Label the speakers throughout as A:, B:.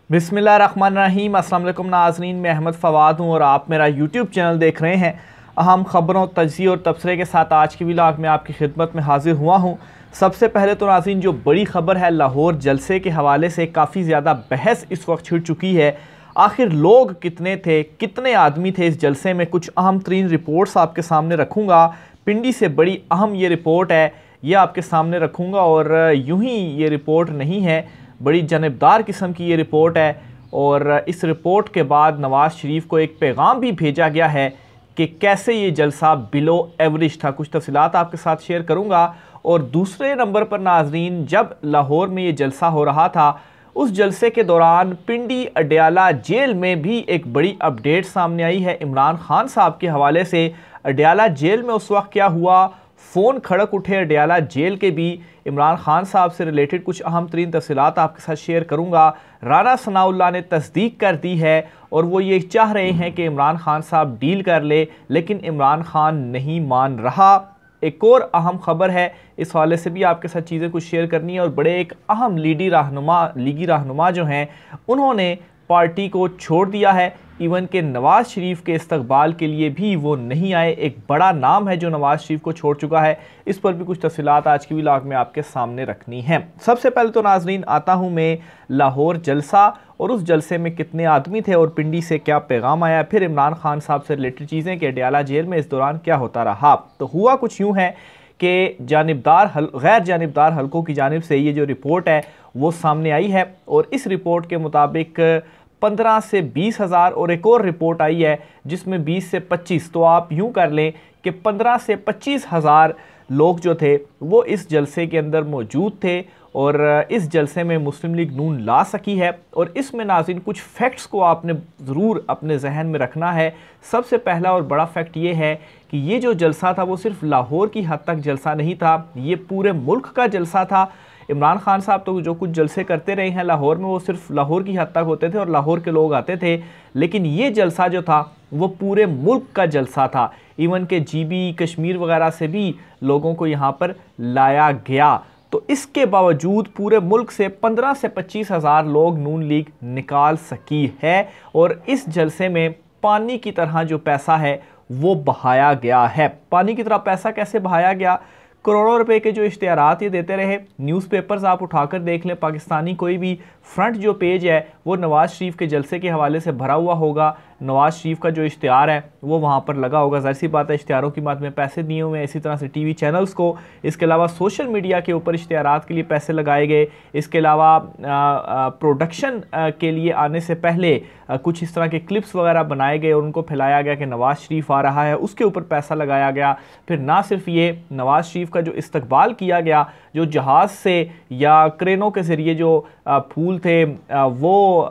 A: बिस्मिल्लाहिर्रहमानिर्रहीम। अस्सलाम वालेकुम नाज़रीन, मैं अहमद फ़वाद हूँ और आप मेरा यूट्यूब चैनल देख रहे हैं। अहम ख़बरों, तज्ज़िये और तबसरे के साथ आज की व्लॉग में आपकी खिदमत में हाजिर हुआ हूँ। सबसे पहले तो नाज़रीन, जो बड़ी ख़बर है, लाहौर जलसे के हवाले से काफ़ी ज़्यादा बहस इस वक्त छिड़ चुकी है। आखिर लोग कितने थे, कितने आदमी थे इस जलसे में, कुछ अहम तरीन रिपोर्ट्स आपके सामने रखूँगा। पिंडी से बड़ी अहम ये रिपोर्ट है, ये आपके सामने रखूँगा। और यूँ ही ये रिपोर्ट नहीं है, बड़ी जानबदार किस्म की ये रिपोर्ट है। और इस रिपोर्ट के बाद नवाज़ शरीफ को एक पैगाम भी भेजा गया है कि कैसे ये जलसा बिलो एवरेज था। कुछ तफसीलात आपके साथ शेयर करूँगा। और दूसरे नंबर पर नाजरीन, जब लाहौर में ये जलसा हो रहा था, उस जलसे के दौरान पिंडी अडयाला जेल में भी एक बड़ी अपडेट सामने आई है इमरान खान साहब के हवाले से। अडयाला जेल में उस वक्त क्या हुआ, फ़ोन खड़क उठे अडयाला जेल के भी। इमरान खान साहब से रिलेटेड कुछ अहम तरीन तफसीलात आपके साथ शेयर करूँगा। राना सनाउल्लाह ने तस्दीक कर दी है और वो ये चाह रहे हैं कि इमरान खान साहब डील कर ले, लेकिन इमरान खान नहीं मान रहा। एक और अहम ख़बर है, इस हवाले से भी आपके साथ चीज़ें कुछ शेयर करनी है। और बड़े एक अहम लीगी रहनुमा जो हैं, उन्होंने पार्टी को छोड़ दिया है। इवन के नवाज़ शरीफ के इस्तकबाल के लिए भी वो नहीं आए। एक बड़ा नाम है जो नवाज़ शरीफ को छोड़ चुका है। इस पर भी कुछ तफसीलात आज की व्लॉग में आपके सामने रखनी है। सबसे पहले तो नाजरीन आता हूँ मैं लाहौर जलसा और उस जलसे में कितने आदमी थे और पिंडी से क्या पैगाम आया, फिर इमरान खान साहब से रिलेटेड चीज़ें कि अडयाला जेल में इस दौरान क्या होता रहा। तो हुआ कुछ यूँ है कि गैर जानिबदार हलकों की जानिब से ये जो रिपोर्ट है वो सामने आई है। और इस रिपोर्ट के मुताबिक 15 से 20 हज़ार, और एक और रिपोर्ट आई है जिसमें 20 से 25, तो आप यूं कर लें कि 15 से 25 हज़ार लोग जो थे वो इस जलसे के अंदर मौजूद थे। और इस जलसे में मुस्लिम लीग नून ला सकी है। और इसमें नाज़रीन कुछ फैक्ट्स को आपने ज़रूर अपने जहन में रखना है। सबसे पहला और बड़ा फैक्ट ये है कि ये जो जलसा था वो सिर्फ लाहौर की हद तक जलसा नहीं था, ये पूरे मुल्क का जलसा था। इमरान खान साहब तो जो कुछ जलसे करते रहे हैं लाहौर में, वो सिर्फ लाहौर की हद तक होते थे और लाहौर के लोग आते थे, लेकिन ये जलसा जो था वो पूरे मुल्क का जलसा था। इवन के जीबी कश्मीर वगैरह से भी लोगों को यहाँ पर लाया गया। तो इसके बावजूद पूरे मुल्क से 15 से 25 हज़ार लोग नून लीग निकाल सकी है। और इस जलसे में पानी की तरह जो पैसा है वो बहाया गया है। पानी की तरह पैसा कैसे बहाया गया? करोड़ों रुपए के जो इश्तिहारात ये देते रहे, न्यूज़पेपर्स आप उठाकर देख लें, पाकिस्तानी कोई भी फ्रंट जो पेज है वो नवाज़ शरीफ के जलसे के हवाले से भरा हुआ होगा। नवाज़ शरीफ का जो इश्तिहार है वो वहाँ पर लगा होगा। ज़ाहिर सी बात है, इश्तिहारों की बात में पैसे दिए हुए हैं। इसी तरह से टीवी चैनल्स को, इसके अलावा सोशल मीडिया के ऊपर इश्तिहारात के लिए पैसे लगाए गए। इसके अलावा प्रोडक्शन के लिए आने से पहले कुछ इस तरह के क्लिप्स वगैरह बनाए गए और उनको फैलाया गया कि नवाज़ शरीफ आ रहा है, उसके ऊपर पैसा लगाया गया। फिर ना सिर्फ ये, नवाज़ शरीफ का जो इस्तकबाल किया गया, जो जहाज़ से या क्रेनों के ज़रिए जो फूल थे वो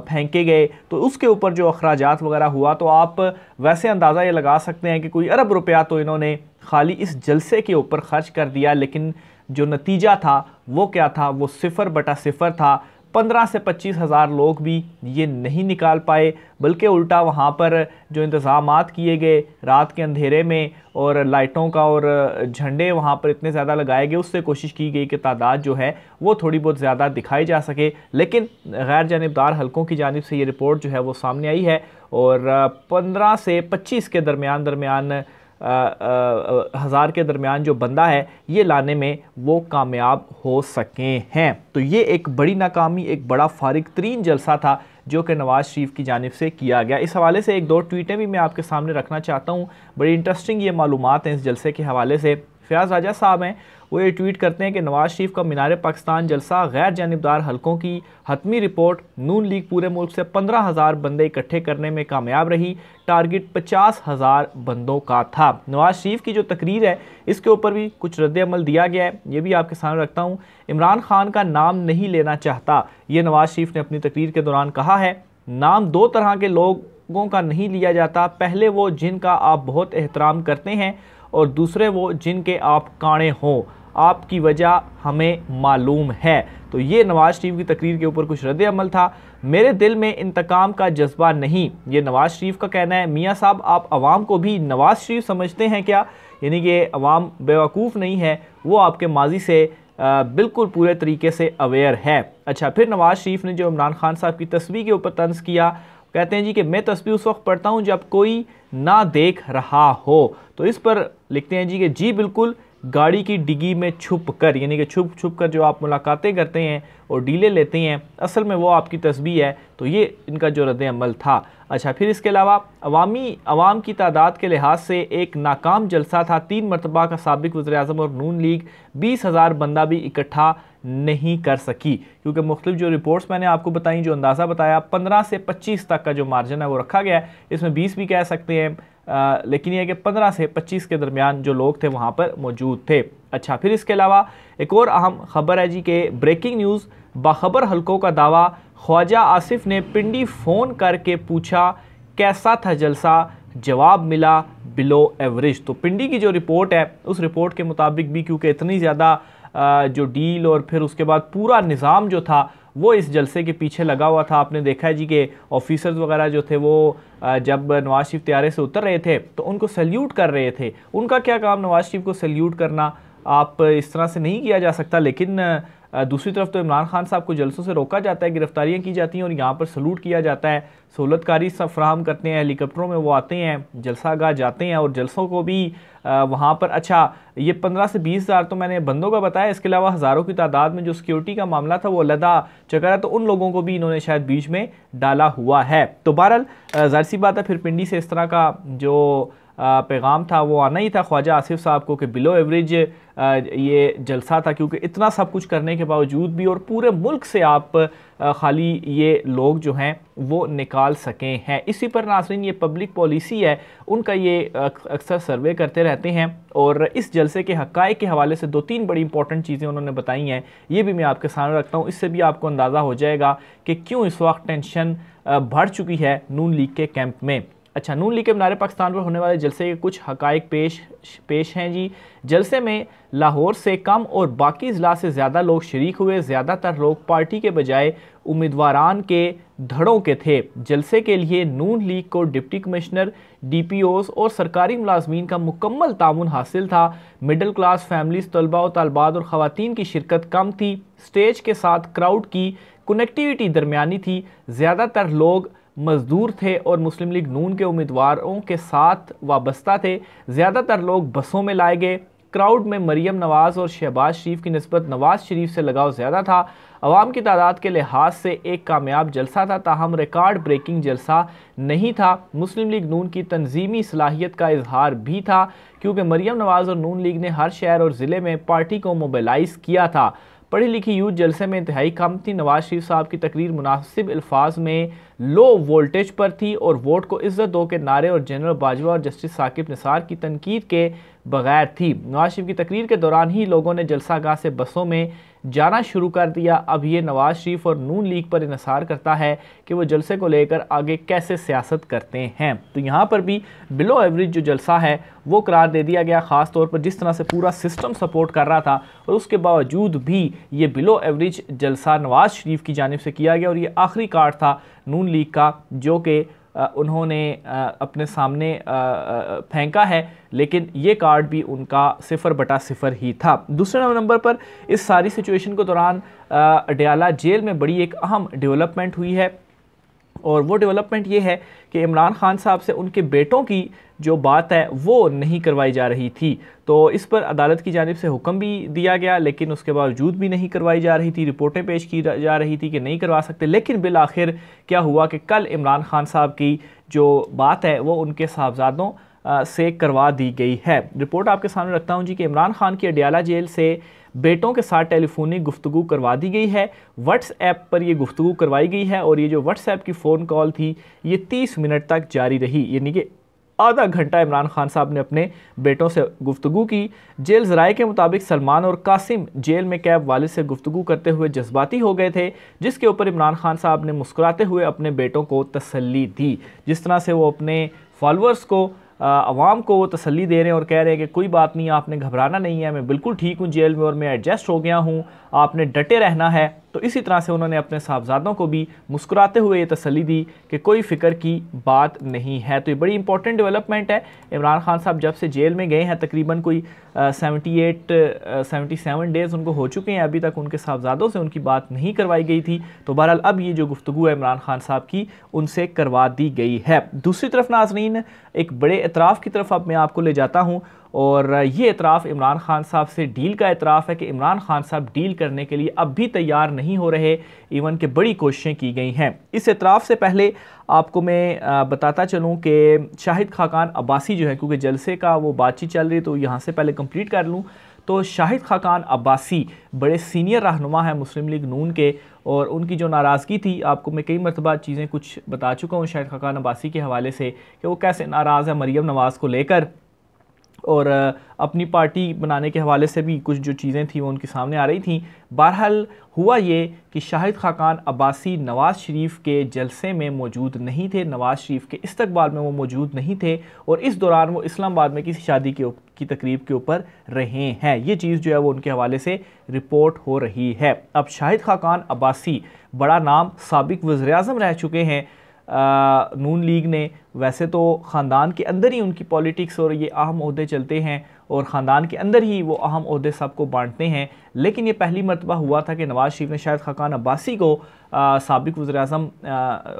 A: फेंके गए, तो उसके ऊपर जो अखराजात वगैरह हुआ, तो आप वैसे अंदाज़ा ये लगा सकते हैं कि कोई अरब रुपया तो इन्होंने खाली इस जलसे के ऊपर खर्च कर दिया। लेकिन जो नतीजा था वो क्या था? वो 0/0 था। 15 से 25 हज़ार लोग भी ये नहीं निकाल पाए, बल्कि उल्टा वहाँ पर जो इंतज़ामात किए गए रात के अंधेरे में, और लाइटों का और झंडे वहाँ पर इतने ज़्यादा लगाए गए, उससे कोशिश की गई कि तादाद जो है वो थोड़ी बहुत ज़्यादा दिखाई जा सके। लेकिन गैर जानिबदार हलकों की जानिब से ये रिपोर्ट जो है वो सामने आई है और 15 से 25 के दरमियान हज़ार के दरमियान जो बंदा है ये लाने में वो कामयाब हो सके हैं। तो ये एक बड़ी नाकामी, एक बड़ा फारिग तरीन जलसा था जो कि नवाज़ शरीफ की जानिब से किया गया। इस हवाले से एक दो ट्वीटें भी मैं आपके सामने रखना चाहता हूँ। बड़ी इंटरेस्टिंग ये मालूमात हैं इस जलसे के हवाले से। फयाज़ राजा साहब हैं, वो ये ट्वीट करते हैं कि नवाज़ शरीफ का मीनार पाकिस्तान जलसा गैर जानिबदार हलकों की हतमी रिपोर्ट, नून लीग पूरे मुल्क से 15 हज़ार बंदे इकट्ठे करने में कामयाब रही, टारगेट 50 हज़ार बंदों का था। नवाज़ शरीफ की जो तकरीर है इसके ऊपर भी कुछ रद्द-ए-अमल दिया गया है, ये भी आपके सामने रखता हूँ। इमरान खान का नाम नहीं लेना चाहता, ये नवाज़ शरीफ ने अपनी तकरीर के दौरान कहा है। नाम दो तरह के लोगों का नहीं लिया जाता, पहले वो जिनका आप बहुत एहतराम करते हैं और दूसरे वो जिनके आप काणे हों। आपकी वजह हमें मालूम है। तो ये नवाज़ शरीफ की तकरीर के ऊपर कुछ रद्द अमल था। मेरे दिल में इंतकाम का जज्बा नहीं, ये नवाज़ शरीफ का कहना है। मियाँ साहब, आप अवाम को भी नवाज़ शरीफ समझते हैं क्या? यानी कि अवाम बेवकूफ़ नहीं है, वो आपके माजी से बिल्कुल पूरे तरीके से अवेयर है। अच्छा, फिर नवाज शरीफ ने जो इमरान खान साहब की तस्वीर के ऊपर तंज किया, कहते हैं जी कि मैं तस्वीर उस वक्त पढ़ता हूं जब कोई ना देख रहा हो। तो इस पर लिखते हैं जी कि जी बिल्कुल, गाड़ी की डिग्गी में छुप कर, यानी कि छुप छुप कर जो आप मुलाकातें करते हैं और डीलें लेते हैं, असल में वो आपकी तस्वीर है। तो ये इनका जो रद्द अमल था। अच्छा, फिर इसके अलावा अवाम की तादाद के लिहाज से एक नाकाम जलसा था। 3 मरतबा का साबिक वज़ीर-ए-आज़म और नून लीग 20,000 बंदा भी इकट्ठा नहीं कर सकी, क्योंकि मुख्तलिफ जो रिपोर्ट्स मैंने आपको बताई, जो अंदाज़ा बताया, 15 से 25 तक का जो मार्जिन है वो रखा गया है। इसमें 20 भी कह सकते हैं, लेकिन यह कि 15 से 25 के दरमियान जो लोग थे वहाँ पर मौजूद थे। अच्छा, फिर इसके अलावा एक और अहम खबर है जी कि ब्रेकिंग न्यूज़, बाखबर हलकों का दावा, ख्वाजा आसिफ ने पिंडी फ़ोन करके पूछा कैसा था जलसा, जवाब मिला बिलो एवरेज। तो पिंडी की जो रिपोर्ट है उस रिपोर्ट के मुताबिक भी, क्योंकि इतनी ज़्यादा जो डील और फिर उसके बाद पूरा निज़ाम जो था वो इस जलसे के पीछे लगा हुआ था। आपने देखा है जी कि ऑफिसर्स वगैरह जो थे वो जब नवाज शरीफ तैयारे से उतर रहे थे तो उनको सैल्यूट कर रहे थे। उनका क्या काम, नवाज शरीफ को सैल्यूट करना, आप इस तरह से नहीं किया जा सकता। लेकिन दूसरी तरफ तो इमरान खान साहब को जलसों से रोका जाता है, गिरफ्तारियां की जाती हैं और यहाँ पर सलूट किया जाता है, सहूलतकारी सब फ्राहम करते हैं, हेलीकॉप्टरों में वो आते हैं, जलसागाह जाते हैं और जलसों को भी वहाँ पर। अच्छा, ये 15 से 20 हज़ार तो मैंने बंदों का बताया, इसके अलावा हज़ारों की तादाद में जो सिक्योरिटी का मामला था वो अलहदा जगह है, तो उन लोगों को भी इन्होंने शायद बीच में डाला हुआ है। तो बहरहाल ज़ाहिर सी बात है, फिर पिंडी से इस तरह का जो पैगाम था वो आना ही था ख्वाजा आसिफ साहब को कि बिलो एवरेज ये जलसा था, क्योंकि इतना सब कुछ करने के बावजूद भी और पूरे मुल्क से आप खाली ये लोग जो हैं वो निकाल सके हैं। इसी पर नाज़रीन ये पब्लिक पॉलिसी है उनका, ये अक्सर सर्वे करते रहते हैं और इस जलसे के हक़ाइक़ के हवाले से 2-3 बड़ी इंपॉर्टेंट चीज़ें उन्होंने बताई हैं, ये भी मैं आपके सामने रखता हूँ। इससे भी आपको अंदाज़ा हो जाएगा कि क्यों इस वक्त टेंशन बढ़ चुकी है नून लीग के कैंप में। अच्छा, नून लीग के मीनार पाकिस्तान पर होने वाले जलसे के कुछ हक़ाइक़ पेश हैं जी। जलसे में लाहौर से कम और बाकी अजला से ज़्यादा लोग शरीक हुए। ज़्यादातर लोग पार्टी के बजाय उम्मीदवारान के धड़ों के थे। जलसे के लिए नून लीग को डिप्टी कमिश्नर, DPOs और सरकारी मुलाजमीन का मुकम्मल ताउन हासिल था। मिडिल क्लास फैमिलीज, तलबा और तालबात और ख़वातीन की शिरकत कम थी। स्टेज के साथ क्राउड की कनेक्टिविटी दरमियानी थी। ज़्यादातर लोग मजदूर थे और मुस्लिम लीग नून के उम्मीदवारों के साथ वाबस्ता थे। ज़्यादातर लोग बसों में लाए गए। क्राउड में मरीम नवाज और शहबाज शरीफ की निस्बत नवाज शरीफ से लगाव ज़्यादा था। अवाम की तादाद के लिहाज से एक कामयाब जलसा था, ताहम रिकॉर्ड ब्रेकिंग जलसा नहीं था। मुस्लिम लीग नून की तंजीमी सलाहियत का इजहार भी था, क्योंकि मरीम नवाज और नून लीग ने हर शहर और ज़िले में पार्टी को मोबिलाइज किया था। पढ़ी लिखी यूथ जलसे में इंतहाई कम थी। नवाज शरीफ साहब की तकरीर मुनासिब अल्फाज में लो वोल्टेज पर थी और वोट को इज्जत दो के नारे और जनरल बाजवा और जस्टिस साकिब निसार की तनकीद के बगैर थी। नवाज शरीफ की तकरीर के दौरान ही लोगों ने जलसागाह से बसों में जाना शुरू कर दिया। अब ये नवाज शरीफ और नून लीग पर इन्हिसार करता है कि वो जलसे को लेकर आगे कैसे सियासत करते हैं। तो यहाँ पर भी बिलो एवरेज जो जलसा है वो करार दे दिया गया, ख़ास तौर पर जिस तरह से पूरा सिस्टम सपोर्ट कर रहा था और उसके बावजूद भी ये बिलो एवरेज जलसा नवाज शरीफ की जानिब से किया गया और ये आखिरी कार्ड था नून लीग का जो कि उन्होंने अपने सामने फेंका है, लेकिन ये कार्ड भी उनका 0/0 ही था। दूसरे नंबर पर इस सारी सिचुएशन के दौरान अडयाला जेल में बड़ी एक अहम डेवलपमेंट हुई है और वो डेवलपमेंट ये है कि इमरान खान साहब से उनके बेटों की जो बात है वो नहीं करवाई जा रही थी। तो इस पर अदालत की जानिब से हुक्म भी दिया गया, लेकिन उसके बावजूद भी नहीं करवाई जा रही थी। रिपोर्टें पेश की जा रही थी कि नहीं करवा सकते, लेकिन बिल आखिर क्या हुआ कि कल इमरान खान साहब की जो बात है वो उनके साहबजादों से करवा दी गई है। रिपोर्ट आपके सामने रखता हूँ जी कि इमरान खान की अडयाला जेल से बेटों के साथ टेलीफोनिक गुफ्तगू करवा दी गई है। व्हाट्सएप पर ये गुफ्तगू करवाई गई है और ये जो व्हाट्सएप की फ़ोन कॉल थी ये 30 मिनट तक जारी रही, यानी कि आधा घंटा इमरान खान साहब ने अपने बेटों से गुफ्तगू की। जेल ज़राए के मुताबिक सलमान और कासिम जेल में कैद वालिद से गुफ्तगू करते हुए जज्बाती हो गए थे, जिसके ऊपर इमरान खान साहब ने मुस्कुराते हुए अपने बेटों को तसल्ली दी। जिस तरह से वो अपने फॉलोअर्स को, आवाम को वो तसल्ली दे रहे हैं और कह रहे हैं कि कोई बात नहीं, आपने घबराना नहीं है, मैं बिल्कुल ठीक हूँ जेल में और मैं एडजस्ट हो गया हूँ, आपने डटे रहना है। तो इसी तरह से उन्होंने अपने साहबजादों को भी मुस्कुराते हुए ये तसल्ली दी कि कोई फ़िक्र की बात नहीं है। तो ये बड़ी इंपॉर्टेंट डेवलपमेंट है। इमरान खान साहब जब से जेल में गए हैं तकरीबन कोई 77 डेज़ उनको हो चुके हैं, अभी तक उनके साहबजादों से उनकी बात नहीं करवाई गई थी। तो बहरहाल अब ये जो गुफ्तगू है इमरान खान साहब की उनसे करवा दी गई है। दूसरी तरफ नाज़रीन, एक बड़े एतराफ़ की तरफ अब मैं आपको ले जाता हूँ, और ये एतराफ़ इमरान खान साहब से डील का एतराफ़ है कि इमरान खान साहब डील करने के लिए अब भी तैयार नहीं हो रहे, इवन के बड़ी कोशिशें की गई हैं। इस एतराफ़ से पहले आपको मैं बताता चलूँ कि शाहिद खाकान अब्बासी जो है, क्योंकि जलसे का वो बातचीत चल रही तो यहाँ से पहले कंप्लीट कर लूँ, तो शाहिद खाकान अब्बासी बड़े सीनियर रहनुमा हैं मुस्लिम लीग नून के, और उनकी जो नाराज़गी थी, आपको मैं कई मरतबा चीज़ें कुछ बता चुका हूँ शाहिद खाकान अब्बासी के हवाले से कि वो कैसे नाराज़ है मरीम नवाज़ को लेकर, और अपनी पार्टी बनाने के हवाले से भी कुछ जो चीज़ें थी वो उनके सामने आ रही थी। बहरहाल हुआ ये कि शाहिद खाकान अब्बासी नवाज़ शरीफ के जलसे में मौजूद नहीं थे, नवाज़ शरीफ के इस्तकबाल में वो मौजूद नहीं थे, और इस दौरान वो इस्लामाबाद में किसी शादी की तकरीब के ऊपर रहे हैं। ये चीज़ जो है वो उनके हवाले से रिपोर्ट हो रही है। अब शाहिद खाकान अब्बासी बड़ा नाम, साबिक वज़ीर-ए-आज़म रह चुके हैं नून लीग ने। वैसे तो ख़ानदान के अंदर ही उनकी पॉलिटिक्स और ये अहम ओहदे चलते हैं, और ख़ानदान के अंदर ही वो अहम ओहदे सबको बांटते हैं, लेकिन ये पहली मरतबा हुआ था कि नवाज़ शरीफ ने शाहिद खाकान अब्बासी को साबिक वज़ीर-ए-आज़म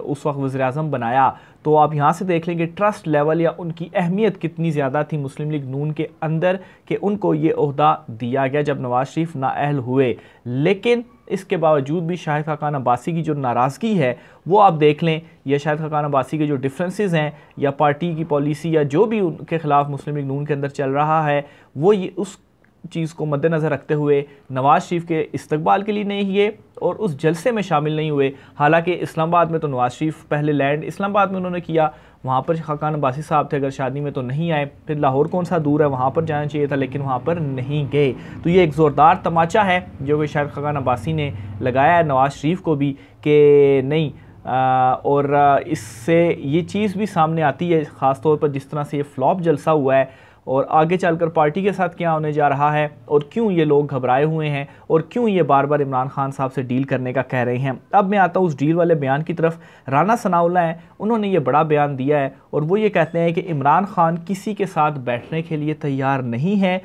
A: उस वक्त वज़ीर-ए-आज़म बनाया। तो आप यहाँ से देख लेंगे ट्रस्ट लेवल या उनकी अहमियत कितनी ज़्यादा थी मुस्लिम लीग नून के अंदर कि उनको ये ओहदा दिया गया जब नवाज़ शरीफ नाअहल हुए। लेकिन इसके बावजूद भी शाहिद खाकान अब्बासी की जो नाराज़गी है वो आप देख लें, या शाहिद खाकान अब्बासी के जो डिफरेंसेस हैं या पार्टी की पॉलिसी या जो भी उनके ख़िलाफ़ मुस्लिम लीग नून के अंदर चल रहा है, वो ये उस चीज़ को मद्देनज़र रखते हुए नवाज़ शरीफ के इस्तकबाल के लिए नहीं हुए और उस जलसे में शामिल नहीं हुए। हालांकि इस्लामाबाद में तो नवाज़ शरीफ पहले लैंड इस्लामाबाद में उन्होंने किया, वहाँ पर खाकान अब्बासी साहब थे, अगर शादी में तो नहीं आए। फिर लाहौर कौन सा दूर है, वहाँ पर जाना चाहिए था, लेकिन वहाँ पर नहीं गए। तो ये एक ज़ोरदार तमाचा है जो कि शायद खाकान अब्बासी ने लगाया है नवाज़ शरीफ को भी कि नहीं, और इससे ये चीज़ भी सामने आती है ख़ास तौर पर जिस तरह से ये फ्लॉप जलसा हुआ है, और आगे चलकर पार्टी के साथ क्या होने जा रहा है, और क्यों ये लोग घबराए हुए हैं, और क्यों ये बार बार इमरान खान साहब से डील करने का कह रहे हैं। अब मैं आता हूँ उस डील वाले बयान की तरफ। राना सनाउल्लाह हैं, उन्होंने ये बड़ा बयान दिया है, और वो ये कहते हैं कि इमरान खान किसी के साथ बैठने के लिए तैयार नहीं है,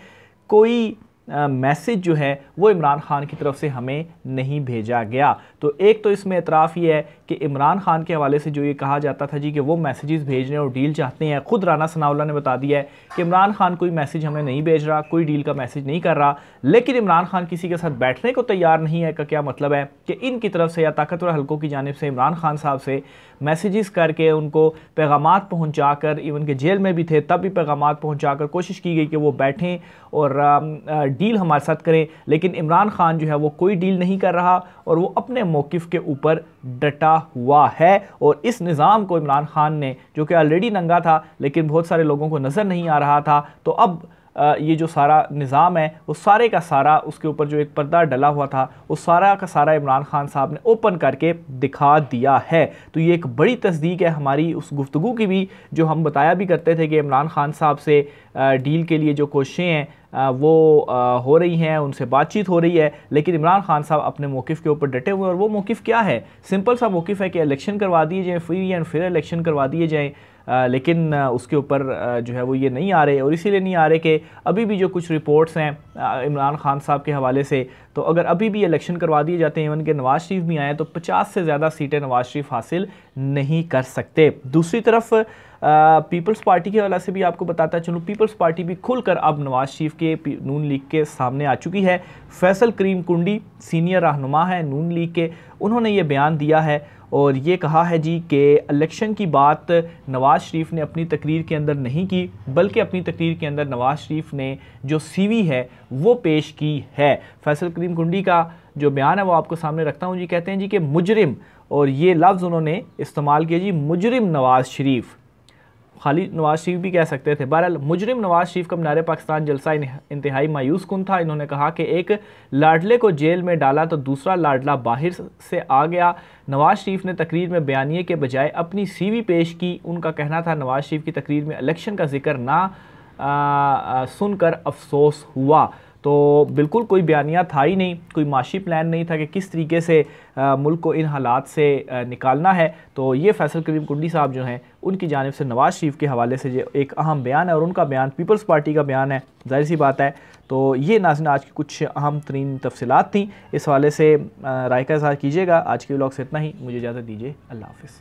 A: कोई मैसेज जो है वो इमरान खान की तरफ से हमें नहीं भेजा गया। तो एक तो इसमें एतराफ़ ये है कि इमरान खान के हवाले से जो ये कहा जाता था जी कि वो मैसेजेस भेज रहे हैं और डील चाहते हैं, ख़ुद राना सनाउल्लाह ने बता दिया है कि इमरान खान कोई मैसेज हमें नहीं भेज रहा, कोई डील का मैसेज नहीं कर रहा। लेकिन इमरान खान किसी के साथ बैठने को तैयार नहीं है का क्या मतलब है कि इनकी तरफ से या ताकतवर हलकों की जानिब से इमरान खान साहब से मैसेजेस करके उनको पैगामात पहुँचा कर, इवन के जेल में भी थे तब भी पैगामात पहुँचा कर कोशिश की गई कि वो बैठें और डील हमारे साथ करें। लेकिन इमरान खान जो है वो कोई डील नहीं कर रहा और वो अपने मौक़िफ़ के ऊपर डटा हुआ है। और इस निज़ाम को इमरान खान ने, जो कि ऑलरेडी नंगा था लेकिन बहुत सारे लोगों को नज़र नहीं आ रहा था, तो अब ये जो सारा निज़ाम है वो सारे का सारा, उसके ऊपर जो एक पर्दा डला हुआ था वो सारा का सारा इमरान खान साहब ने ओपन करके दिखा दिया है। तो ये एक बड़ी तस्दीक है हमारी उस गुफ्तगू की भी जो हम बताया भी करते थे कि इमरान खान साहब से डील के लिए जो कोशिशें हैं वो हो रही हैं, उनसे बातचीत हो रही है, लेकिन इमरान खान साहब अपने मौक़िफ़ के ऊपर डटे हुए हैं। और वो मौक़िफ़ क्या है? सिंपल सा मौक़िफ़ है कि इलेक्शन करवा दिए जाएँ, फ्री एंड फेयर इलेक्शन करवा दिए जाएँ, लेकिन उसके ऊपर जो है वो ये नहीं आ रहे। और इसीलिए नहीं आ रहे कि अभी भी जो कुछ रिपोर्ट्स हैं इमरान खान साहब के हवाले से, तो अगर अभी भी इलेक्शन करवा दिए जाते हैं, इवन के नवाज़ शरीफ भी आए, तो 50 से ज़्यादा सीटें नवाज़ शरीफ हासिल नहीं कर सकते। दूसरी तरफ पीपल्स पार्टी के हवाले से भी आपको बताता चलूँ, पीपल्स पार्टी भी खुलकर अब नवाज़ शरीफ के नून लीग के सामने आ चुकी है। फैसल करीम कुंडी सीनियर रहनुमा है नून लीग के, उन्होंने ये बयान दिया है और ये कहा है जी कि इलेक्शन की बात नवाज़ शरीफ ने अपनी तकरीर के अंदर नहीं की, बल्कि अपनी तकरीर के अंदर नवाज़ शरीफ ने जो CV है वो पेश की है। फैसल करीम कुंडी का जो बयान है वो आपको सामने रखता हूँ जी। कहते हैं जी कि मुजरिम, और ये लफ्ज़ उन्होंने इस्तेमाल किया जी, मुजरिम नवाज़ शरीफ, खाली नवाज़ शरीफ भी कह सकते थे। बहरहाल मुजरिम नवाज़ शरीफ का मीनार पाकिस्तान जलसा इंतहाई मायूस कुन था। इन्होंने कहा कि एक लाडले को जेल में डाला तो दूसरा लाडला बाहर से आ गया। नवाज़ शरीफ ने तकरीर में बयानिए के बजाय अपनी CV पेश की। उनका कहना था नवाज़ शरीफ की तकरीर में इलेक्शन का जिक्र ना सुनकर अफसोस हुआ। तो बिल्कुल कोई बयानिया था ही नहीं, कोई माशी प्लान नहीं था कि किस तरीके से मुल्क को इन हालात से निकालना है। तो ये फैसल करीम कुंडी साहब जो हैं उनकी जानिब से नवाज़ शरीफ के हवाले से जो एक अहम बयान है और उनका बयान पीपल्स पार्टी का बयान है, जाहिर सी बात है। तो ये नाज़रीन आज की कुछ अहम तरीन तफसीलात थी, इस हवाले से राय का इज़हार कीजिएगा। आज के व्लॉग से इतना ही, मुझे इजाज़त दीजिए, अल्लाह हाफ़िज़।